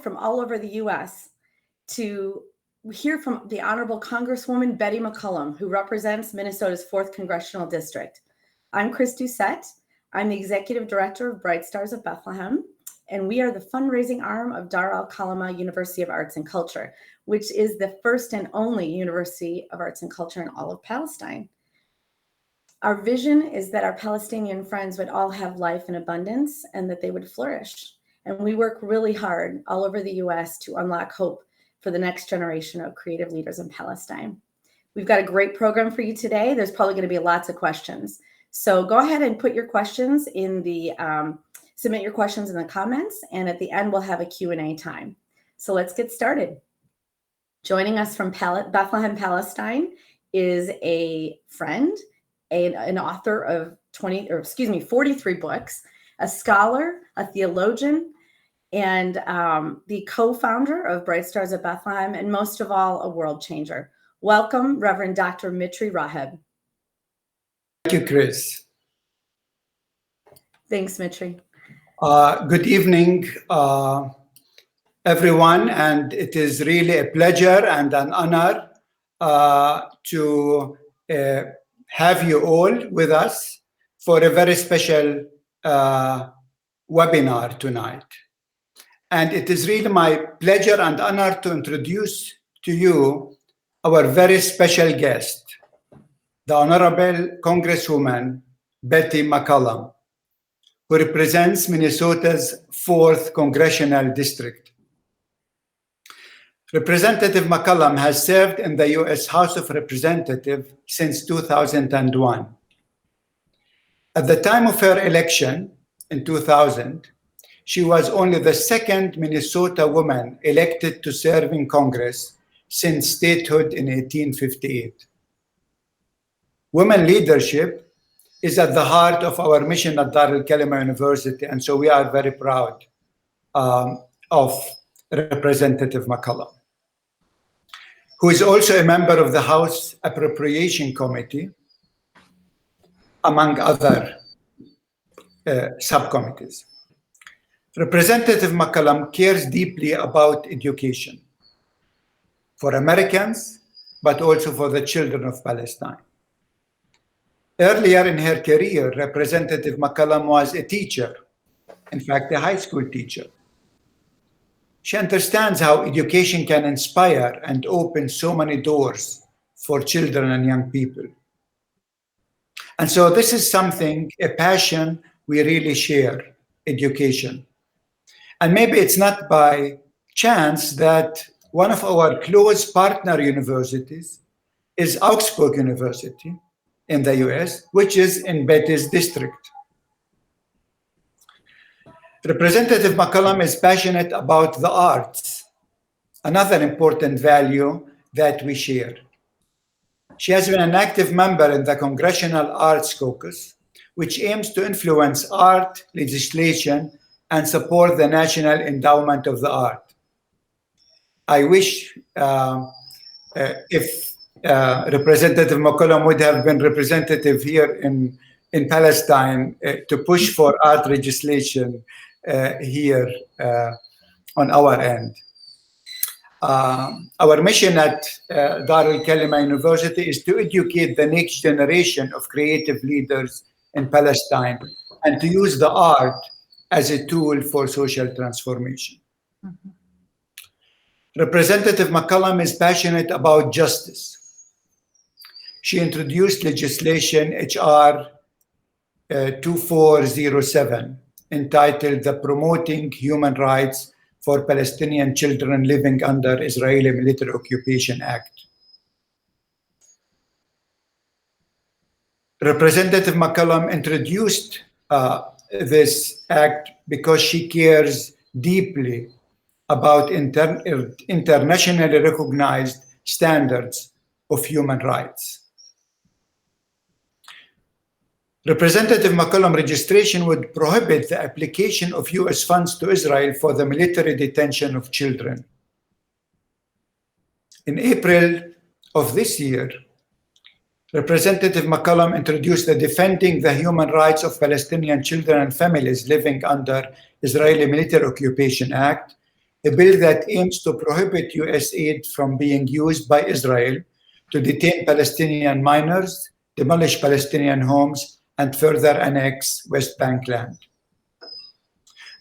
from all over the U.S. to hear from the Honorable Congresswoman Betty McCollum, who represents Minnesota's 4th Congressional District. I'm Chris Doucette. I'm the Executive Director of Bright Stars of Bethlehem, and we are the fundraising arm of Dar al-Kalama University of Arts and Culture, which is the first and only University of Arts and Culture in all of Palestine. Our vision is that our Palestinian friends would all have life in abundance and that they would flourish. And we work really hard all over the US to unlock hope for the next generation of creative leaders in Palestine. We've got a great program for you today. There's probably going to be lots of questions. So go ahead and put your questions in the, submit your questions in the comments, and at the end we'll have a Q&A time. So let's get started. Joining us from Bethlehem, Palestine is a friend, an author of 43 books, a scholar, a theologian, and the co-founder of Bright Stars of Bethlehem, and most of all, a world changer. Welcome, Reverend Dr. Mitri Raheb. Thank you, Chris. Thanks, Mitri. Good evening, everyone, and it is really a pleasure and an honor to have you all with us for a very special webinar tonight. And it is really my pleasure and honor to introduce to you our very special guest, the Honorable Congresswoman Betty McCollum, who represents Minnesota's 4th Congressional District. Representative McCollum has served in the U.S. House of Representatives since 2001. At the time of her election in 2000, she was only the 2nd Minnesota woman elected to serve in Congress since statehood in 1858. Women leadership is at the heart of our mission at Dar al-Kalama University, and so we are very proud of Representative McCollum, who is also a member of the House Appropriation Committee, among other subcommittees. Representative McCollum cares deeply about education for Americans, but also for the children of Palestine. Earlier in her career, Representative McCollum was a teacher, in fact, a high school teacher. She understands how education can inspire and open so many doors for children and young people. And so this is something, a passion we really share, education. And maybe it's not by chance that one of our close partner universities is Augsburg University in the US, which is in Betty's district. Representative McCollum is passionate about the arts, another important value that we share. She has been an active member in the Congressional Arts Caucus, which aims to influence art legislation and support the National Endowment of the Art. I wish if Representative McCollum would have been representative here in Palestine to push for art legislation here on our end. Our mission at Dar al-Kalama University is to educate the next generation of creative leaders in Palestine and to use the art as a tool for social transformation. Mm-hmm. Representative McCollum is passionate about justice. She introduced legislation HR 2407 entitled the Promoting Human Rights for Palestinian Children Living Under Israeli Military Occupation Act. Representative McCollum introduced this act because she cares deeply about internationally recognized standards of human rights. Representative McCollum registration would prohibit the application of US funds to Israel for the military detention of children. In April of this year, Representative McCollum introduced the Defending the Human Rights of Palestinian Children and Families Living Under Israeli Military Occupation Act, a bill that aims to prohibit U.S. aid from being used by Israel to detain Palestinian minors, demolish Palestinian homes, and further annex West Bank land.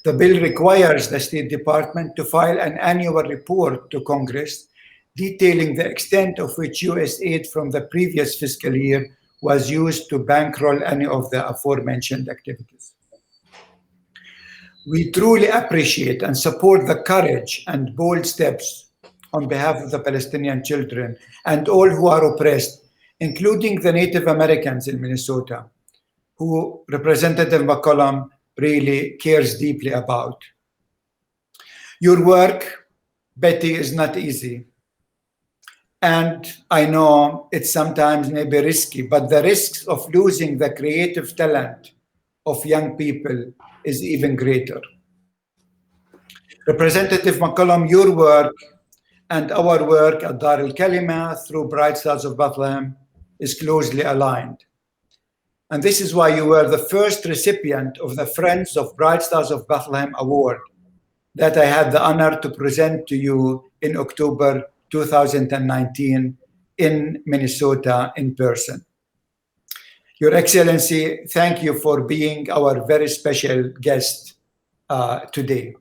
The bill requires the State Department to file an annual report to Congress detailing the extent of which U.S. aid from the previous fiscal year was used to bankroll any of the aforementioned activities. We truly appreciate and support the courage and bold steps on behalf of the Palestinian children and all who are oppressed, including the Native Americans in Minnesota, who Representative McCollum really cares deeply about. Your work, Betty, is not easy. And I know it sometimes may be risky, but the risks of losing the creative talent of young people is even greater. Representative McCollum, your work and our work at Dar el-Kalima through Bright Stars of Bethlehem is closely aligned. And this is why you were the first recipient of the Friends of Bright Stars of Bethlehem Award that I had the honor to present to you in October 2019 in Minnesota in person. Your Excellency, thank you for being our very special guest today.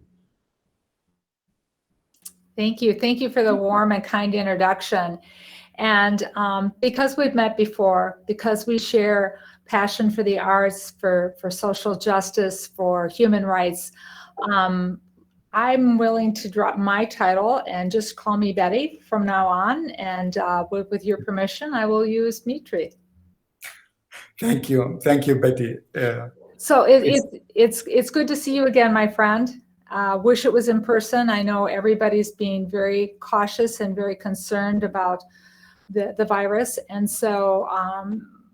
Thank you. Thank you for the warm and kind introduction. And because we've met before, because we share passion for the arts, for social justice, for human rights, I'm willing to drop my title and just call me Betty from now on. And with your permission, I will use Mitri. Thank you, Betty. So it's good to see you again, my friend. Wish it was in person. I know everybody's being very cautious and very concerned about the virus, and so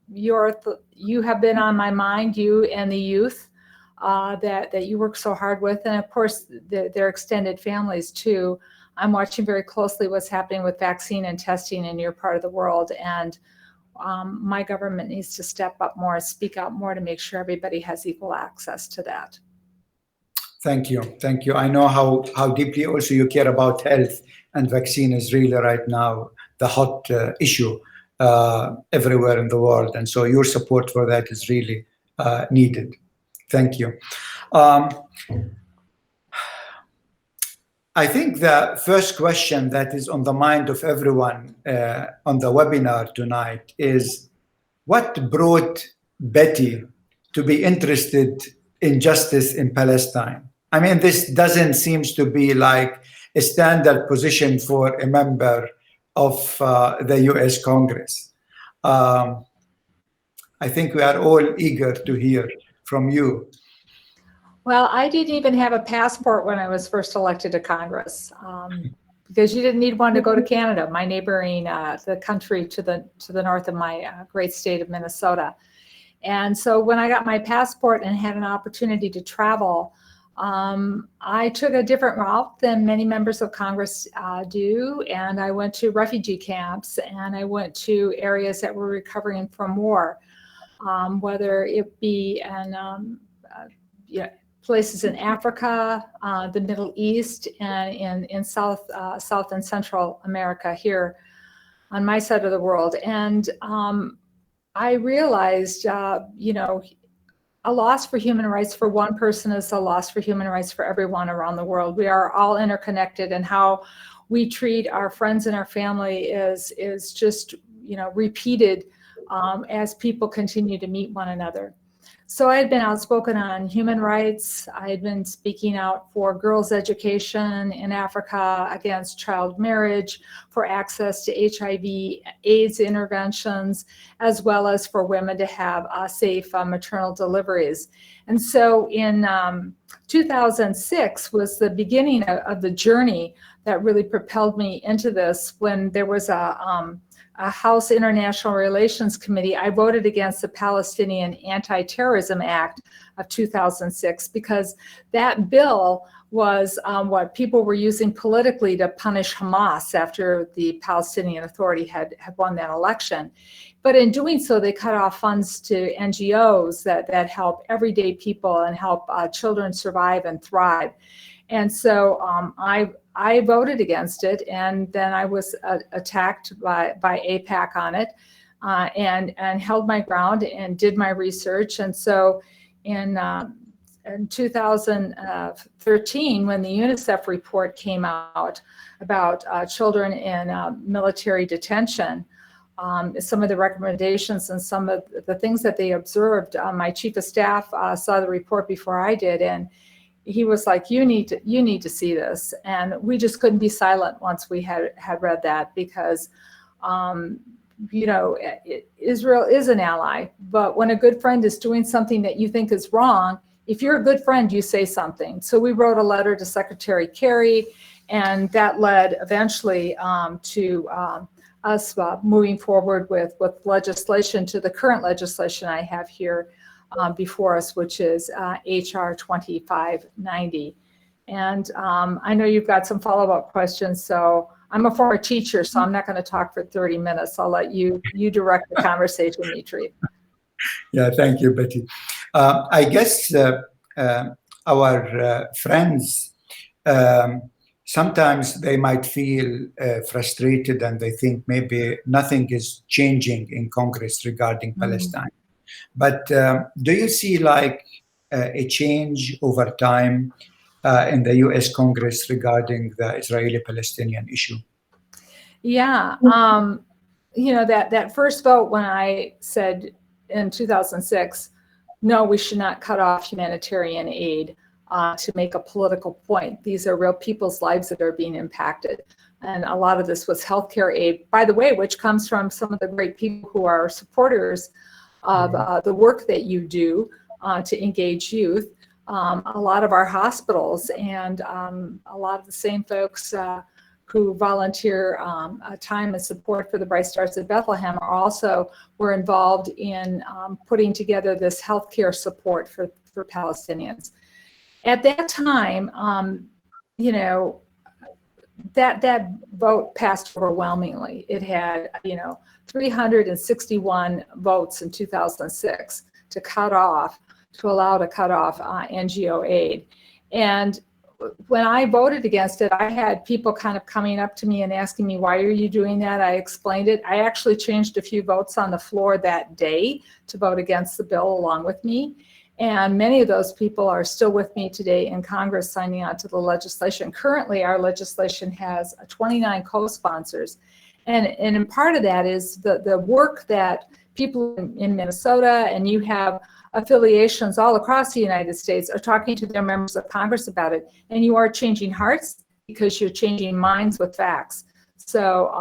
you have been on my mind, you and the youth that you work so hard with, and of course their extended families too. I'm watching very closely what's happening with vaccine and testing in your part of the world, and my government needs to step up more, speak out more to make sure everybody has equal access to that. Thank you. I know how deeply also you care about health, and vaccine is really right now the hot issue everywhere in the world, and so your support for that is really needed. Thank you. I think the first question that is on the mind of everyone on the webinar tonight is, what brought Betty to be interested in justice in Palestine? I mean, this doesn't seem to be like a standard position for a member of the US Congress. I think we are all eager to hear from you. Well, I didn't even have a passport when I was first elected to Congress, because you didn't need one to go to Canada, my neighboring the country to the north of my great state of Minnesota. And so when I got my passport and had an opportunity to travel, I took a different route than many members of Congress do, and I went to refugee camps, and I went to areas that were recovering from war, whether it be in places in Africa, the Middle East, and in South and Central America here on my side of the world. And I realized, a loss for human rights for one person is a loss for human rights for everyone around the world. We are all interconnected, and how we treat our friends and our family is just, repeated as people continue to meet one another. So I had been outspoken on human rights. I had been speaking out for girls' education in Africa, against child marriage, for access to HIV/AIDS interventions, as well as for women to have safe maternal deliveries. And so in 2006 was the beginning of the journey that really propelled me into this, when there was a House International Relations Committee. I voted against the Palestinian Anti-Terrorism Act of 2006, because that bill was what people were using politically to punish Hamas after the Palestinian Authority had won that election. But in doing so, they cut off funds to NGOs that help everyday people and help children survive and thrive. And so I voted against it, and then I was attacked by AIPAC on it, and held my ground and did my research. And so in 2013, when the UNICEF report came out about children in military detention, some of the recommendations and some of the things that they observed, my chief of staff saw the report before I did, and he was like, you need to see this. And we just couldn't be silent once we had read that, because Israel is an ally, but when a good friend is doing something that you think is wrong, if you're a good friend, you say something. So we wrote a letter to Secretary Kerry, and that led eventually to us moving forward with legislation, to the current legislation I have here before us, which is HR 2590. And I know you've got some follow-up questions, so I'm a former teacher, so I'm not going to talk for 30 minutes. I'll let you direct the conversation, Mitri. Yeah, thank you, Betty. I guess our friends, sometimes they might feel frustrated, and they think maybe nothing is changing in Congress regarding Palestine. But do you see like a change over time in the U.S. Congress regarding the Israeli-Palestinian issue? Yeah, that first vote when I said in 2006, no, we should not cut off humanitarian aid to make a political point. These are real people's lives that are being impacted. And a lot of this was healthcare aid, by the way, which comes from some of the great people who are supporters of the work that you do to engage youth. A lot of our hospitals and a lot of the same folks who volunteer time and support for the Bright Stars of Bethlehem were involved in putting together this healthcare support for Palestinians. At that time, that vote passed overwhelmingly. It had, 361 votes in 2006 to allow to cut off NGO aid. And when I voted against it, I had people kind of coming up to me and asking me, why are you doing that? I explained it. I actually changed a few votes on the floor that day to vote against the bill along with me. And many of those people are still with me today in Congress signing on to the legislation. Currently, our legislation has 29 co-sponsors. And in part of that is the work that people in Minnesota, and you have affiliations all across the United States, are talking to their members of Congress about it. And you are changing hearts because you're changing minds with facts. So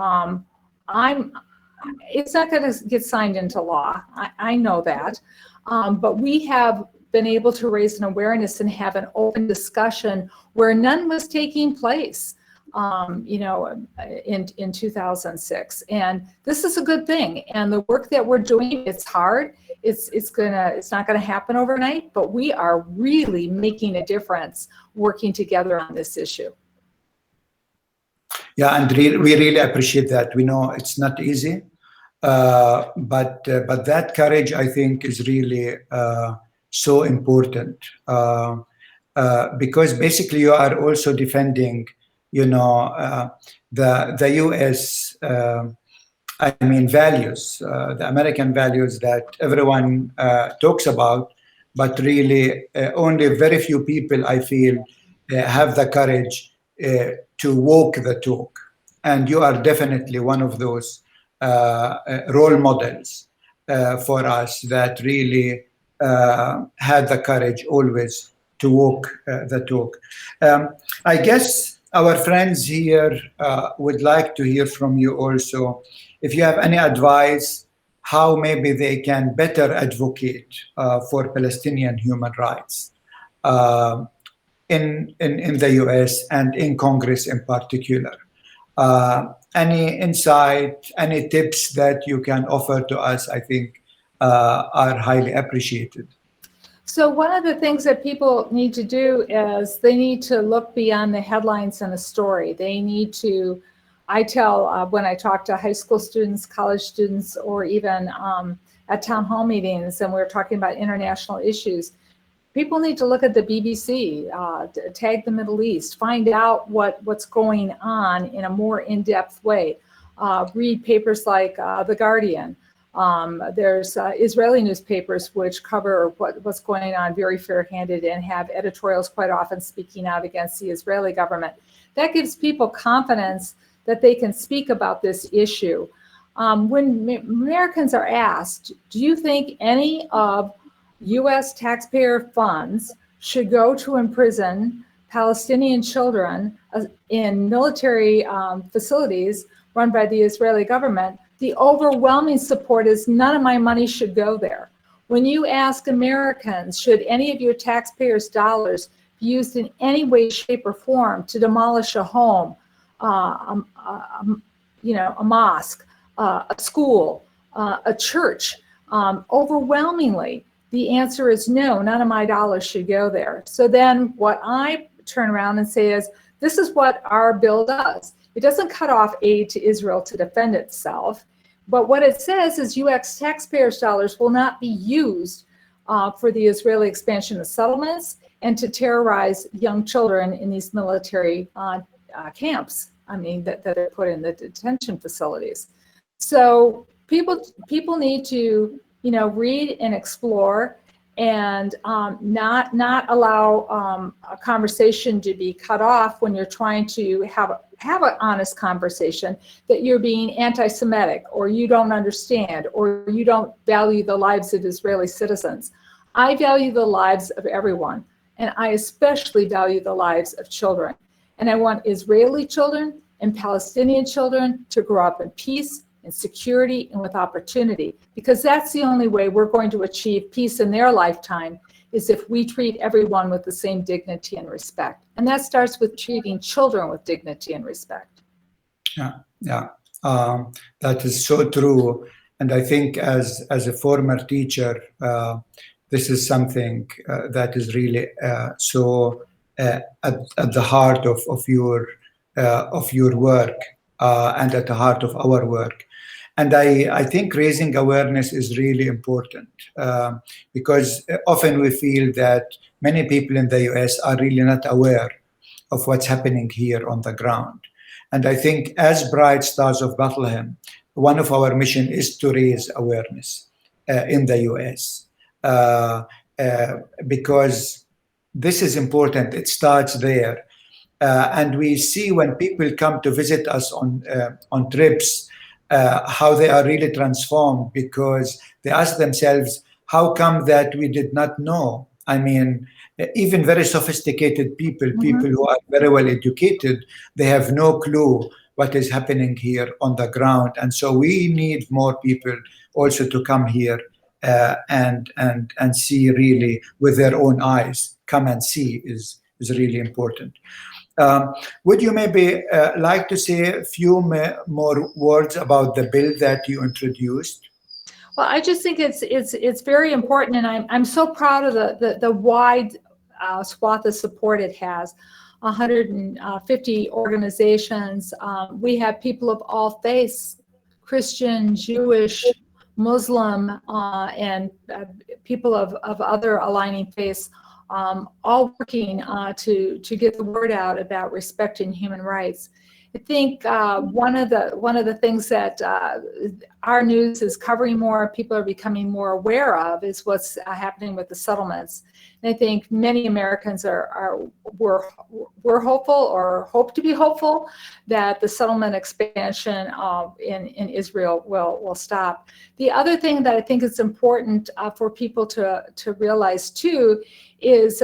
it's not going to get signed into law. I know that. But we have been able to raise an awareness and have an open discussion where none was taking place, in 2006. And this is a good thing. And the work that we're doing, it's hard. It's not gonna happen overnight, but we are really making a difference working together on this issue. Yeah, and we really appreciate that. We know it's not easy, but that courage, I think, is really so important because basically you are also defending, the U.S. Values, the American values that everyone talks about, but really only very few people, I feel, have the courage to walk the talk. And you are definitely one of those role models for us that really had the courage always to walk the talk. I guess our friends here would like to hear from you also, if you have any advice, how maybe they can better advocate for Palestinian human rights in the US and in Congress in particular. Any insight, any tips that you can offer to us, I think are highly appreciated. So one of the things that people need to do is they need to look beyond the headlines and the story. They need to I tell when I talk to high school students, college students, or even at town hall meetings, and we're talking about international issues, people need to look at the BBC, tag the Middle East, find out what's going on in a more in-depth way. Read papers like The Guardian. There's Israeli newspapers which cover what's going on very fair-handed and have editorials quite often speaking out against the Israeli government. That gives people confidence that they can speak about this issue. When Americans are asked, do you think any of U.S. taxpayer funds should go to imprison Palestinian children in military facilities run by the Israeli government? The overwhelming support is none of my money should go there. When you ask Americans, should any of your taxpayers' dollars be used in any way, shape, or form to demolish a home, a mosque, a school, a church, overwhelmingly, the answer is no, none of my dollars should go there. So then what I turn around and say is, this is what our bill does. It doesn't cut off aid to Israel to defend itself, but what it says is U.S. taxpayers' dollars will not be used for the Israeli expansion of settlements and to terrorize young children in these military camps, that are put in the detention facilities. So people need to, read and explore and not allow a conversation to be cut off when you're trying to have an honest conversation, that you're being anti-Semitic or you don't understand or you don't value the lives of Israeli citizens. I value the lives of everyone, and I especially value the lives of children. And I want Israeli children and Palestinian children to grow up in peace and security and with opportunity, because that's the only way we're going to achieve peace in their lifetime, is if we treat everyone with the same dignity and respect. And that starts with treating children with dignity and respect. Yeah, that is so true. And I think as a former teacher, this is something that is really so at the heart of your work and at the heart of our work. And I think raising awareness is really important because often we feel that many people in the US are really not aware of what's happening here on the ground. And I think as Bright Stars of Bethlehem, one of our mission is to raise awareness in the US because this is important. It starts there. And we see when people come to visit us on trips, how they are really transformed, because they ask themselves, how come that we did not know? I mean, even very sophisticated people, people who are very well educated, they have no clue what is happening here on the ground. And so we need more people also to come here and see really with their own eyes. Come and see is really important. Would you maybe like to say a few more words about the bill that you introduced? Well, I just think it's very important, and I'm so proud of the wide swath of support it has. 150 organizations. We have people of all faiths, Christian, Jewish, Muslim, and people of other aligning faiths, all working to get the word out about respecting human rights. I think one of the things that our news is covering more, people are becoming more aware of, is what's happening with the settlements. And I think many Americans were hopeful or hope to be hopeful that the settlement expansion in Israel will stop. The other thing that I think is important for people to realize too is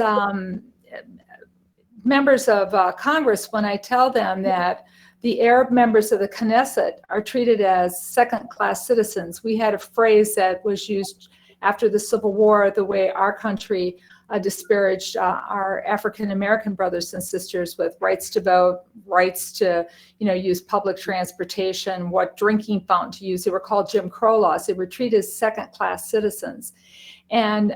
members of Congress, when I tell them that the Arab members of the Knesset are treated as second-class citizens. We had a phrase that was used after the Civil War, the way our country disparaged our African-American brothers and sisters with rights to vote, rights to use public transportation, what drinking fountain to use. They were called Jim Crow laws. They were treated as second-class citizens. And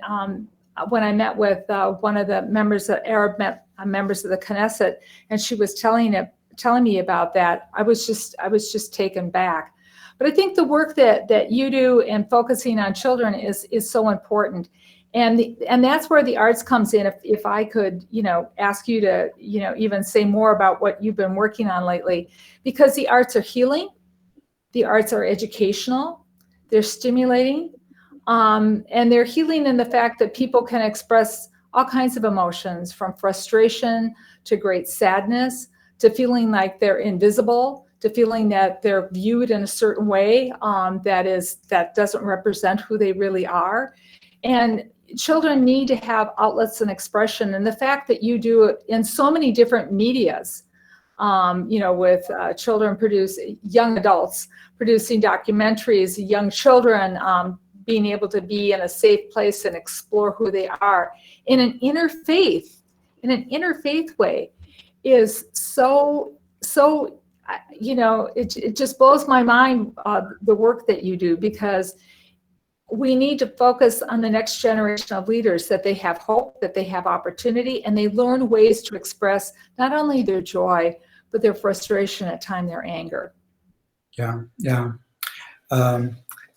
when I met with one of the Arab members of the Knesset, and she was telling telling me about that, I was just taken back. But I think the work that you do and focusing on children is so important. And that's where the arts comes in. If I could, ask you to, even say more about what you've been working on lately, because the arts are healing, the arts are educational, they're stimulating, and they're healing in the fact that people can express all kinds of emotions, from frustration to great sadness, to feeling like they're invisible, to feeling that they're viewed in a certain way that doesn't represent who they really are. And children need to have outlets and expression. And the fact that you do it in so many different medias, with children young adults producing documentaries, young children being able to be in a safe place and explore who they are in an interfaith way is so, it just blows my mind, the work that you do, because we need to focus on the next generation of leaders, that they have hope, that they have opportunity, and they learn ways to express not only their joy, but their frustration, at times their anger. Yeah.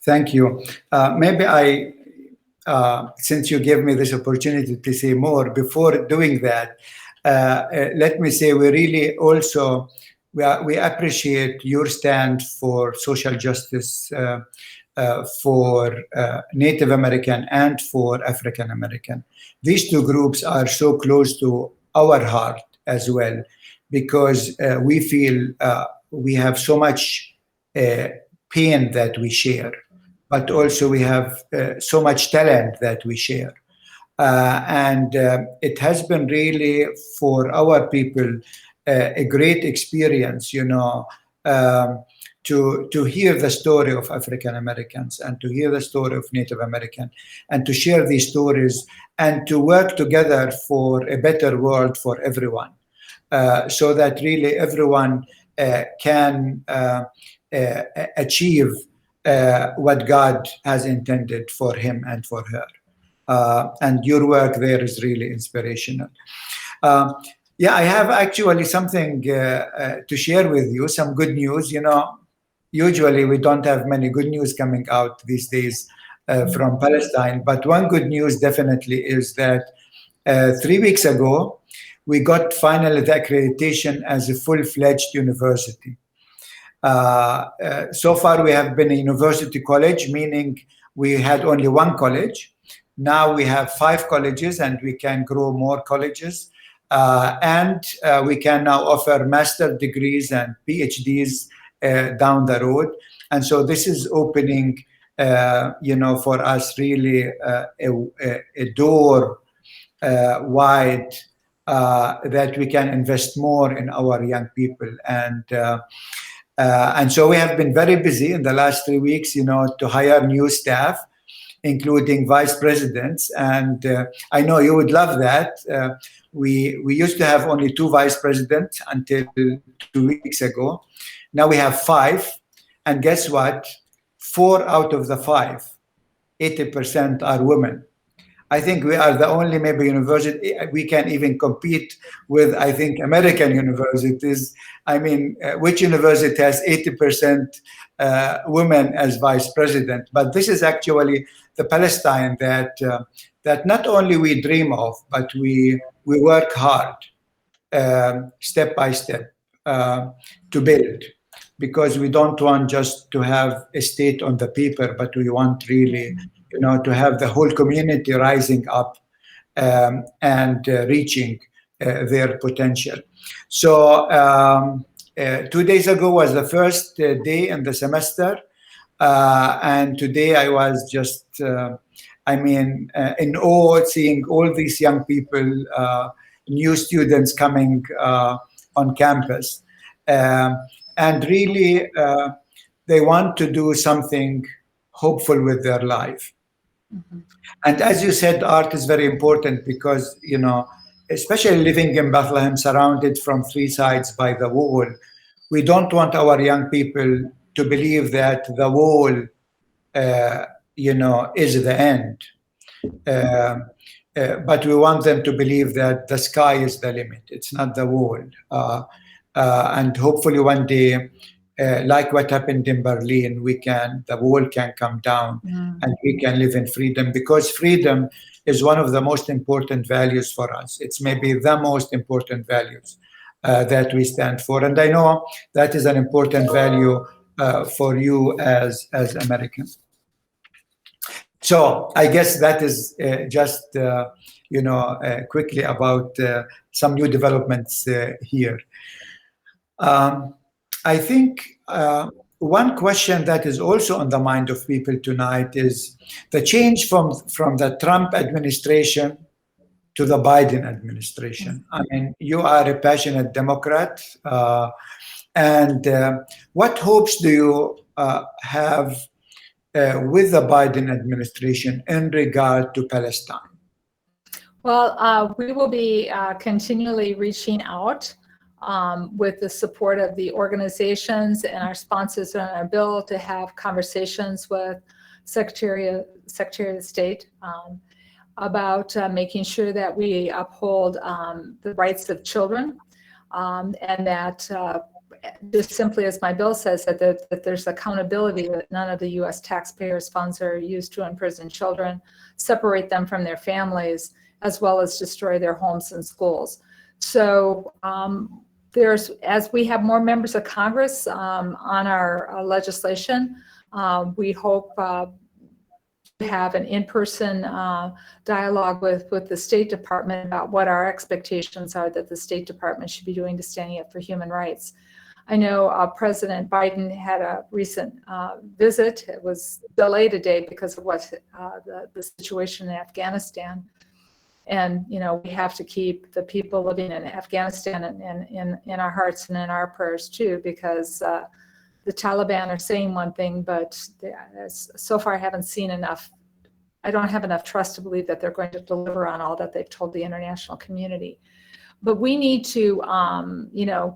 Thank you. Maybe since you gave me this opportunity to say more, before doing that, let me say we really also, we appreciate your stand for social justice for Native American and for African American. These two groups are so close to our heart as well, because we feel we have so much pain that we share, but also we have so much talent that we share. And it has been really, for our people, a great experience, to hear the story of African Americans and to hear the story of Native American and to share these stories and to work together for a better world for everyone, so that really everyone can achieve what God has intended for him and for her. And your work there is really inspirational. Yeah, I have actually something to share with you, some good news. Usually we don't have many good news coming out these days from Palestine, but one good news definitely is that 3 weeks ago, we got finally the accreditation as a full-fledged university. So far we have been a university college, meaning we had only one college. Now we have 5 colleges, and we can grow more colleges. And we can now offer master's degrees and PhDs down the road. And so this is opening, for us really a door wide that we can invest more in our young people. And so we have been very busy in the last 3 weeks, to hire new staff, including vice presidents. And I know you would love that. We used to have only 2 vice presidents until 2 weeks ago. Now we have 5. And guess what? 4 out of the 5, 80% are women. I think we are the only maybe university, we can even compete with, I think, American universities. I mean, which university has 80% women as vice president? But this is actually the Palestine that not only we dream of, but we work hard, step by step, to build. Because we don't want just to have a state on the paper, but we want really, to have the whole community rising up and reaching their potential. So 2 days ago was the first day in the semester. And today I was just, in awe, seeing all these young people, new students coming on campus. And really, they want to do something hopeful with their life. Mm-hmm. And as you said, art is very important because, especially living in Bethlehem, surrounded from 3 sides by the wall, we don't want our young people to believe that the wall, is the end. But we want them to believe that the sky is the limit. It's not the wall. and hopefully one day, like what happened in Berlin, the wall can come down and we can live in freedom, because freedom is one of the most important values for us. It's maybe the most important values that we stand for. And I know that is an important value for you as Americans. So I guess that is just, quickly about some new developments here. I think one question that is also on the mind of people tonight is the change from the Trump administration to the Biden administration. I mean, you are a passionate Democrat, and what hopes do you have with the Biden administration in regard to Palestine? Well, we will be continually reaching out with the support of the organizations and our sponsors on our bill to have conversations with Secretary of State about making sure that we uphold the rights of children, and that just simply as my bill says, that there's accountability, that none of the U.S. taxpayers' funds are used to imprison children, separate them from their families, as well as destroy their homes and schools. So as we have more members of Congress on our legislation, we hope to have an in-person dialogue with the State Department about what our expectations are that the State Department should be doing to standing up for human rights. I know President Biden had a recent visit. It was delayed a day because of what the situation in Afghanistan. And, we have to keep the people living in Afghanistan in our hearts and in our prayers too, because the Taliban are saying one thing, but so far I haven't seen enough. I don't have enough trust to believe that they're going to deliver on all that they've told the international community. But we need to,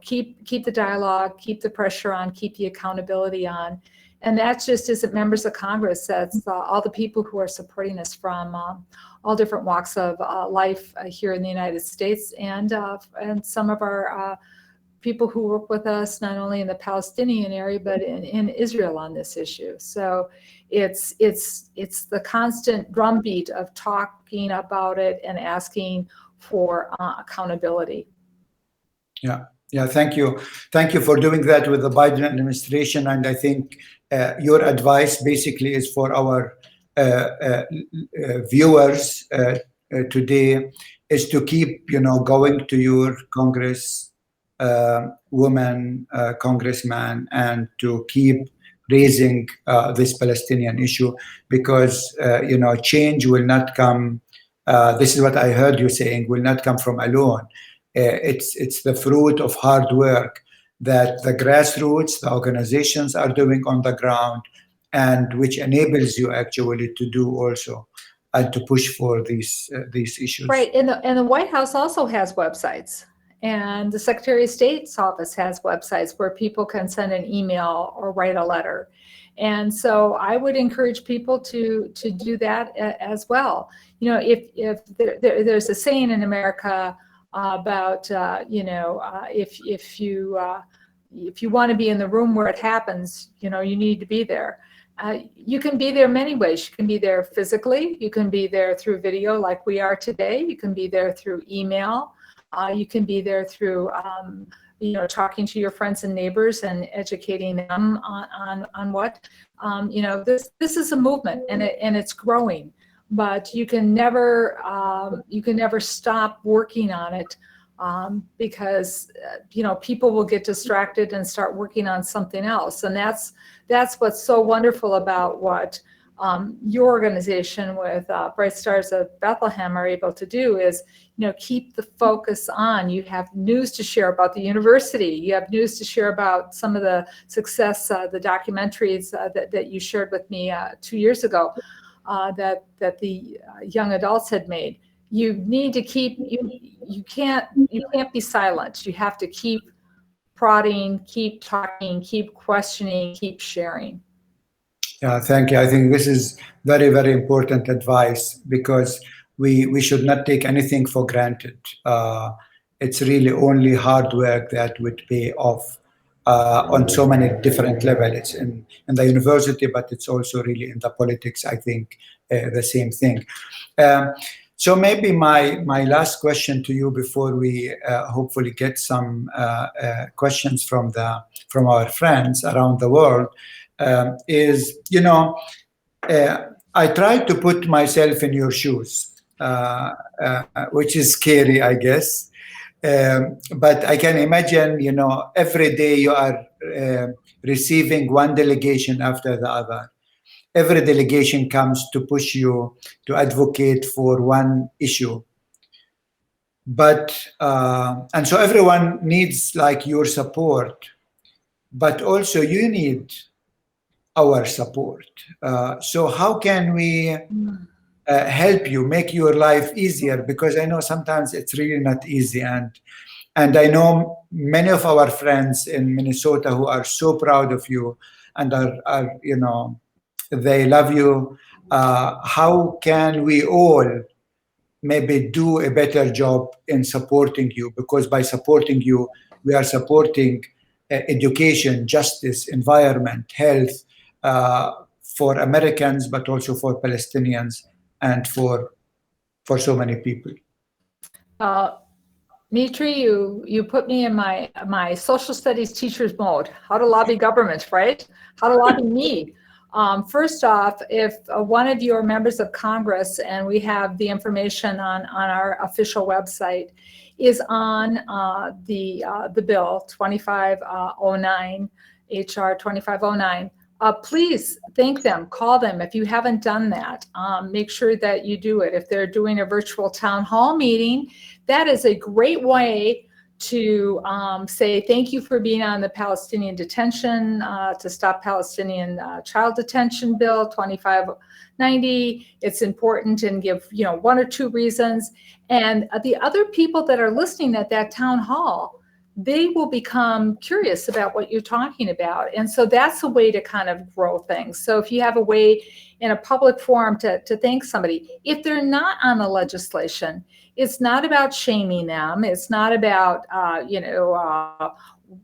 keep the dialogue, keep the pressure on, keep the accountability on. And that just isn't members of Congress. That's all the people who are supporting us from all different walks of life here in the United States, and some of our people who work with us not only in the Palestinian area but in Israel on this issue. So it's the constant drumbeat of talking about it and asking for accountability. Yeah, thank you for doing that with the Biden administration. And I think your advice basically is for our viewers today is to keep going to your woman, congressman, and to keep raising this Palestinian issue, because change will not come. This is what I heard you saying, will not come from alone. It's the fruit of hard work that the grassroots, the organizations are doing on the ground, and which enables you actually to do also and to push for these issues. Right, and the White House also has websites, and the Secretary of State's office has websites where people can send an email or write a letter. And so I would encourage people to do that as well. If there's a saying in America about if you want to be in the room where it happens, you need to be there. You can be there many ways. You can be there physically. You can be there through video like we are today. You can be there through email. You can be there through talking to your friends and neighbors and educating them on what this is a movement, and it's growing. But you can never stop working on it, because people will get distracted and start working on something else. And that's what's so wonderful about what your organization with Bright Stars of Bethlehem are able to do is keep the focus on. You have news to share about the university. You have news to share about some of the success, the documentaries that you shared with me 2 years ago. That the young adults had made. You need to keep, you can't be silent. You have to keep prodding, keep talking, keep questioning, keep sharing. Yeah, thank you. I think this is very, very important advice, because we should not take anything for granted. it's really only hard work that would pay off on so many different levels. It's in the university, but it's also really in the politics, I think, the same thing. So maybe my last question to you before we hopefully get some questions from our friends around the world is, I try to put myself in your shoes, which is scary, I guess. But I can imagine, every day you are receiving one delegation after the other. Every delegation comes to push you to advocate for one issue. But, and so everyone needs like your support, but also you need our support. So how can we help you, make your life easier? Because I know sometimes it's really not easy. And I know many of our friends in Minnesota who are so proud of you and are they love you. How can we all maybe do a better job in supporting you? Because by supporting you, we are supporting education, justice, environment, health for Americans, but also for Palestinians and for so many people. Mitri, you put me in my social studies teacher's mode. How to lobby government, right? How to lobby me. First off, if one of you are members of Congress, and we have the information on our official website, is on the bill 2509, HR 2509, please thank them, call them. If you haven't done that, make sure that you do it. If they're doing a virtual town hall meeting, that is a great way to say thank you for being on the Palestinian detention, to stop Palestinian child detention bill 2590. It's important, and give one or two reasons. And the other people that are listening at that town hall, they will become curious about what you're talking about. And so that's a way to kind of grow things. So if you have a way in a public forum to thank somebody, if they're not on the legislation, it's not about shaming them. It's not about,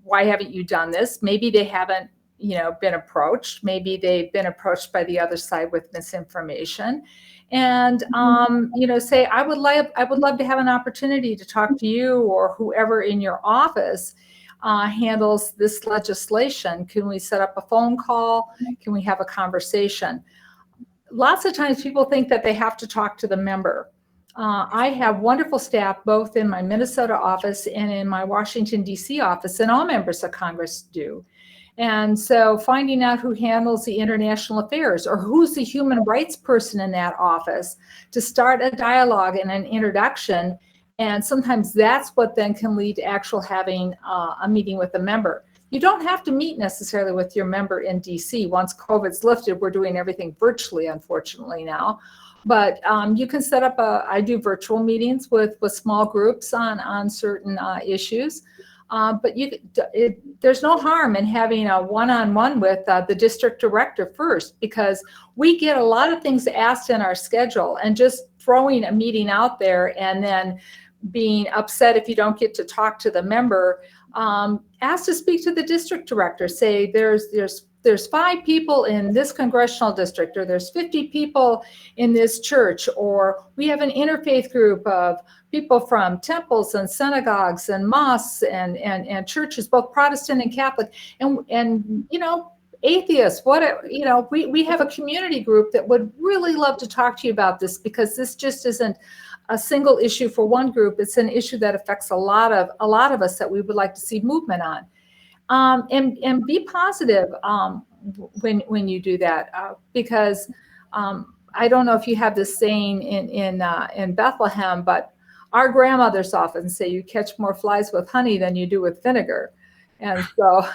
why haven't you done this? Maybe they haven't, been approached. Maybe they've been approached by the other side with misinformation. And, say, I would love to have an opportunity to talk to you or whoever in your office handles this legislation. Can we set up a phone call? Can we have a conversation? Lots of times people think that they have to talk to the member. I have wonderful staff both in my Minnesota office and in my Washington, D.C. office, and all members of Congress do. And so finding out who handles the international affairs or who's the human rights person in that office to start a dialogue and an introduction. And sometimes that's what then can lead to actual having a meeting with a member. You don't have to meet necessarily with your member in DC. Once COVID's lifted, we're doing everything virtually, unfortunately now. But you can set up I do virtual meetings with small groups on certain issues. But there's no harm in having a one-on-one with the district director first, because we get a lot of things asked in our schedule, and just throwing a meeting out there and then being upset if you don't get to talk to the member. Ask to speak to the district director. Say there's 5 people in this congressional district, or there's 50 people in this church, or we have an interfaith group of people from temples and synagogues and mosques and churches, both Protestant and Catholic, and atheists. We have a community group that would really love to talk to you about this, because this just isn't a single issue for one group. It's an issue that affects a lot of us that we would like to see movement on. And be positive when you do that, because I don't know if you have this saying in Bethlehem, but our grandmothers often say you catch more flies with honey than you do with vinegar, and so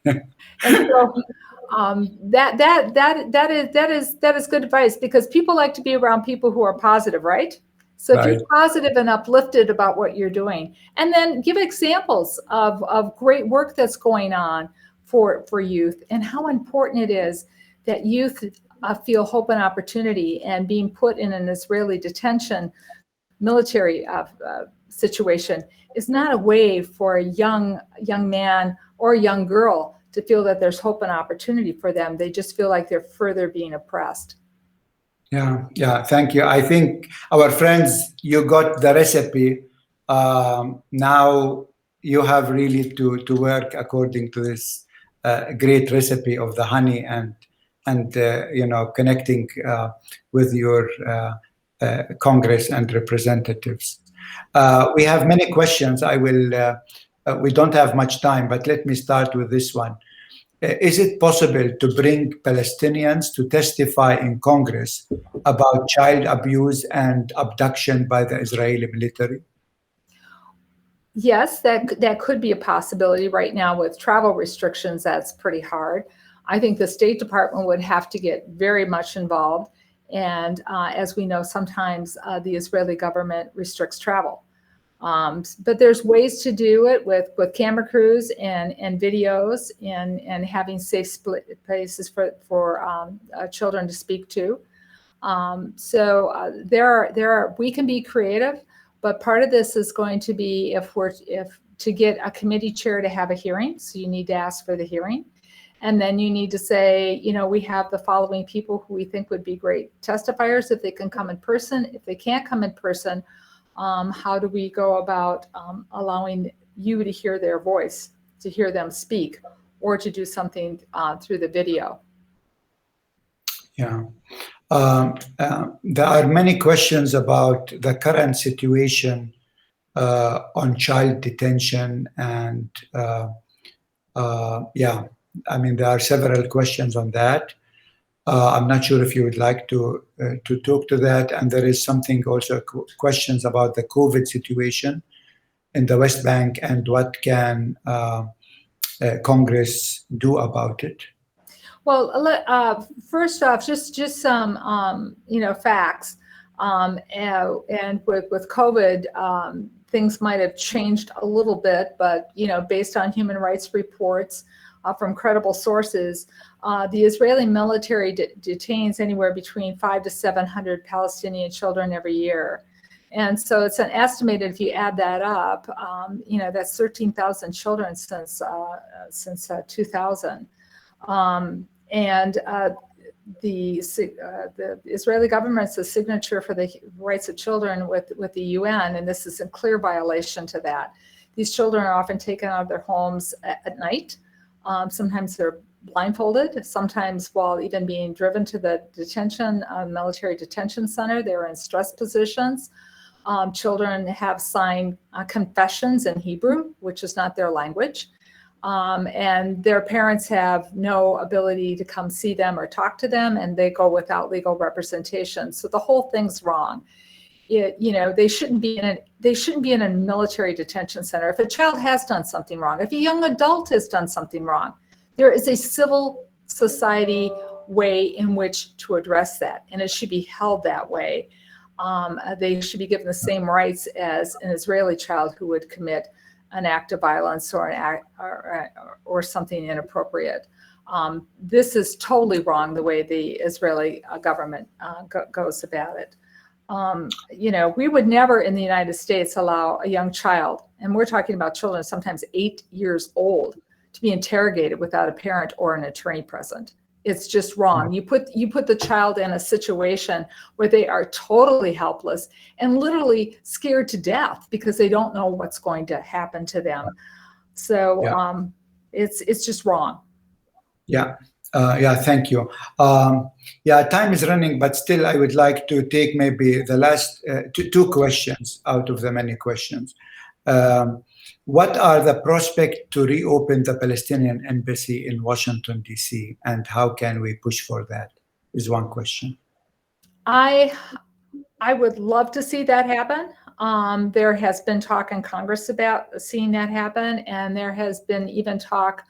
that is good advice, because people like to be around people who are positive, right? So if you're positive and uplifted about what you're doing, and then give examples of great work that's going on for youth, and how important it is that youth feel hope and opportunity, and being put in an Israeli detention military situation is not a way for a young man or a young girl to feel that there's hope and opportunity for them. They just feel like they're further being oppressed. Yeah, thank you. I think our friends, you got the recipe. Now you have really to work according to this great recipe of the honey and connecting with your Congress and representatives. We have many questions. We don't have much time, but let me start with this one. Is it possible to bring Palestinians to testify in Congress about child abuse and abduction by the Israeli military? Yes, that could be a possibility. Right now with travel restrictions, that's pretty hard. I think the State Department would have to get very much involved. And as we know, sometimes the Israeli government restricts travel. But there's ways to do it with camera crews and videos and having safe places for children to speak to. So we can be creative, but part of this is going to be if to get a committee chair to have a hearing. So you need to ask for the hearing. And then you need to say, we have the following people who we think would be great testifiers if they can come in person. If they can't come in person, how do we go about allowing you to hear their voice, to hear them speak, or to do something through the video? Yeah. There are many questions about the current situation on child detention. And there are several questions on that. I'm not sure if you would like to talk to that. And there is something also questions about the COVID situation in the West Bank and what can Congress do about it. Well, first off, just some facts. And with COVID, things might have changed a little bit, but based on human rights reports from credible sources, the Israeli military detains anywhere between 500 to 700 Palestinian children every year. And so it's an estimated, if you add that up, that's 13,000 children since 2000. The Israeli government's a signature for the rights of children with the UN, and this is in clear violation to that. These children are often taken out of their homes at night. Sometimes they're blindfolded. Sometimes while even being driven to the military detention center, they're in stress positions. Children have signed confessions in Hebrew, which is not their language. And their parents have no ability to come see them or talk to them, and they go without legal representation. So the whole thing's wrong. They shouldn't be in a military detention center. If a child has done something wrong, if a young adult has done something wrong, there is a civil society way in which to address that, and it should be held that way. They should be given the same rights as an Israeli child who would commit an act of violence or something inappropriate. This is totally wrong the way the Israeli government goes about it. We would never in the United States allow a young child, and we're talking about children sometimes 8 years old, to be interrogated without a parent or an attorney present. It's just wrong. You put the child in a situation where they are totally helpless and literally scared to death because they don't know what's going to happen to them. So it's just wrong. Thank you. Time is running, but still I would like to take maybe the last two questions out of the many questions. What are the prospects to reopen the Palestinian embassy in Washington, D.C., and how can we push for that? Is one question. I would love to see that happen. There has been talk in Congress about seeing that happen, and there has been even talk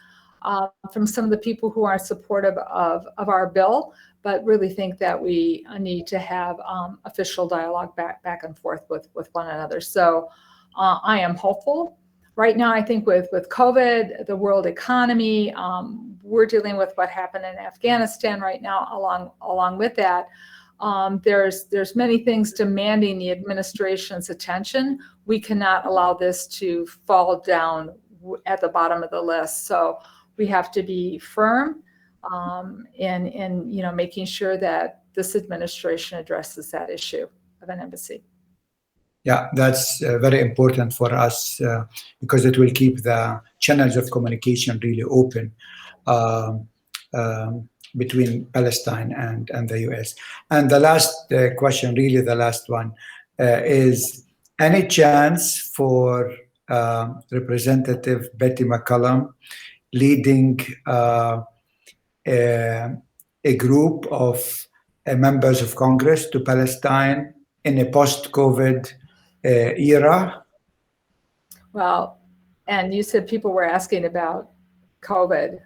from some of the people who are supportive of our bill, but really think that we need to have official dialogue back and forth with one another. So I am hopeful. Right now, I think with COVID, the world economy, we're dealing with what happened in Afghanistan right now along with that. There's many things demanding the administration's attention. We cannot allow this to fall down at the bottom of the list. So we have to be firm in making sure that this administration addresses that issue of an embassy. Yeah, that's very important for us because it will keep the channels of communication really open between Palestine and the US. And the last question, really the last one, is any chance for Representative Betty McCollum leading a group of members of Congress to Palestine in a post-COVID era? Well, and you said people were asking about COVID.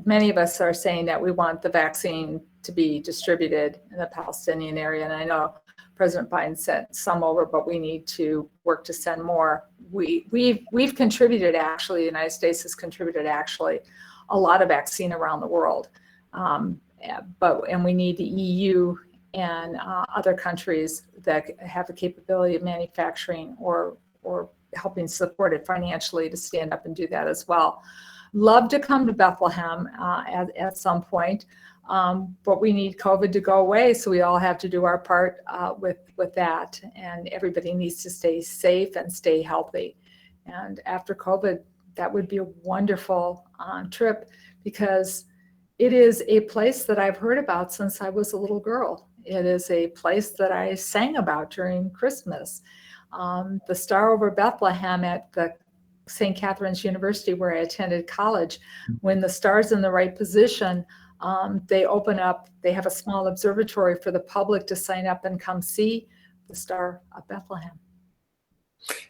Many of us are saying that we want the vaccine to be distributed in the Palestinian area. And I know President Biden sent some over, but we need to work to send more. We've contributed, actually, the United States has contributed actually a lot of vaccine around the world. And we need the EU and other countries that have the capability of manufacturing or helping support it financially to stand up and do that as well. Love to come to Bethlehem at some point, but we need COVID to go away, so we all have to do our part with that, and everybody needs to stay safe and stay healthy. And after COVID, that would be a wonderful trip, because it is a place that I've heard about since I was a little girl. It is a place that I sang about during Christmas. The Star over Bethlehem at the St. Catherine's University, where I attended college, when the star's in the right position, they open up, they have a small observatory for the public to sign up and come see the Star of Bethlehem.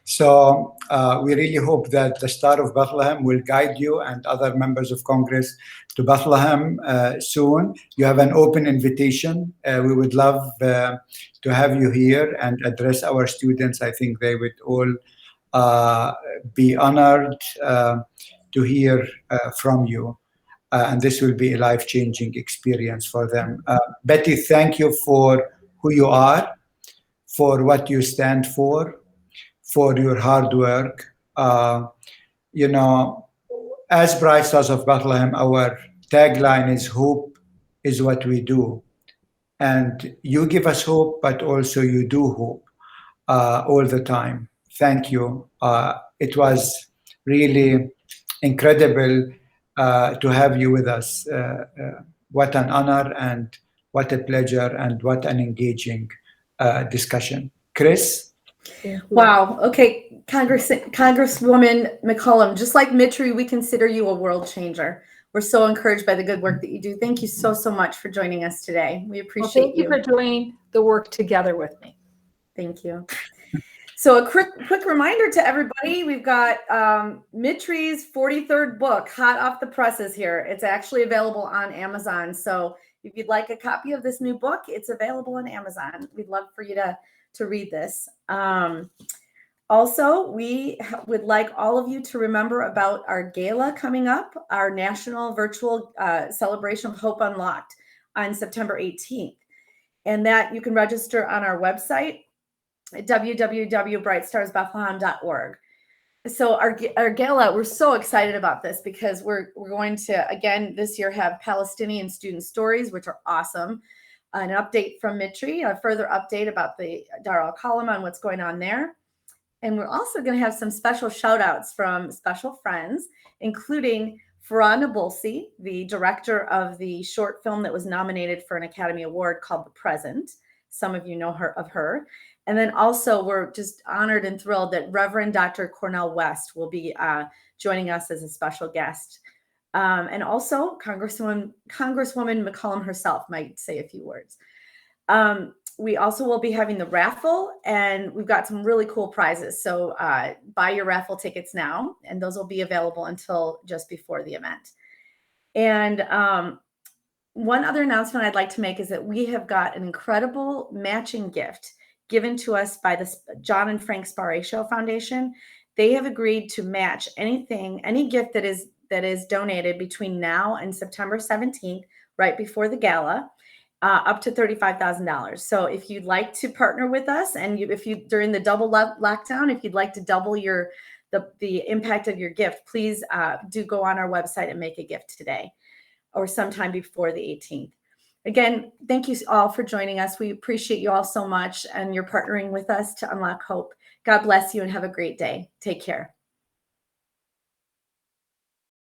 So we really hope that the Star of Bethlehem will guide you and other members of Congress to Bethlehem soon. You have an open invitation. We would love to have you here and address our students. I think they would all be honored to hear from you. And this will be a life-changing experience for them. Betty, thank you for who you are, for what you stand for your hard work. As Bright Stars of Bethlehem, our tagline is hope is what we do. And you give us hope, but also you do hope all the time. Thank you. It was really incredible to have you with us. What an honor and what a pleasure and what an engaging discussion. Chris? Wow. Okay. Congresswoman McCollum, just like Mitri, we consider you a world changer. We're so encouraged by the good work that you do. Thank you so much for joining us today. We appreciate thank you for doing the work together with me. Thank you. So a quick reminder to everybody, we've got Mitri's 43rd book, hot off the presses here. It's actually available on Amazon. So if you'd like a copy of this new book, it's available on Amazon. We'd love for you to read this. Also, we would like all of you to remember about our gala coming up, our national virtual celebration of Hope Unlocked on September 18th. And that you can register on our website at www.brightstarsbethlehem.org. So our gala, we're so excited about this because we're going to, again, this year have Palestinian student stories, which are awesome. An update from Mitri, a further update about the Dar al-Khalam on what's going on there. And we're also going to have some special shout outs from special friends, including Farah Nabulsi, the director of the short film that was nominated for an Academy Award called The Present. Some of you know of her. And then also we're just honored and thrilled that Reverend Dr. Cornel West will be joining us as a special guest. And also Congresswoman McCollum herself might say a few words. We also will be having the raffle, and we've got some really cool prizes. So buy your raffle tickets now, and those will be available until just before the event. And one other announcement I'd like to make is that we have got an incredible matching gift given to us by the John and Frank Sparatio Foundation. They have agreed to match any gift that is donated between now and September 17th, right before the gala. up to $35,000. So if you'd like to partner with us, and if you during the double lockdown, if you'd like to double the impact of your gift, please do go on our website and make a gift today or sometime before the 18th. Again, thank you all for joining us. We appreciate you all so much, and you're partnering with us to unlock hope. God bless you and have a great day. Take care.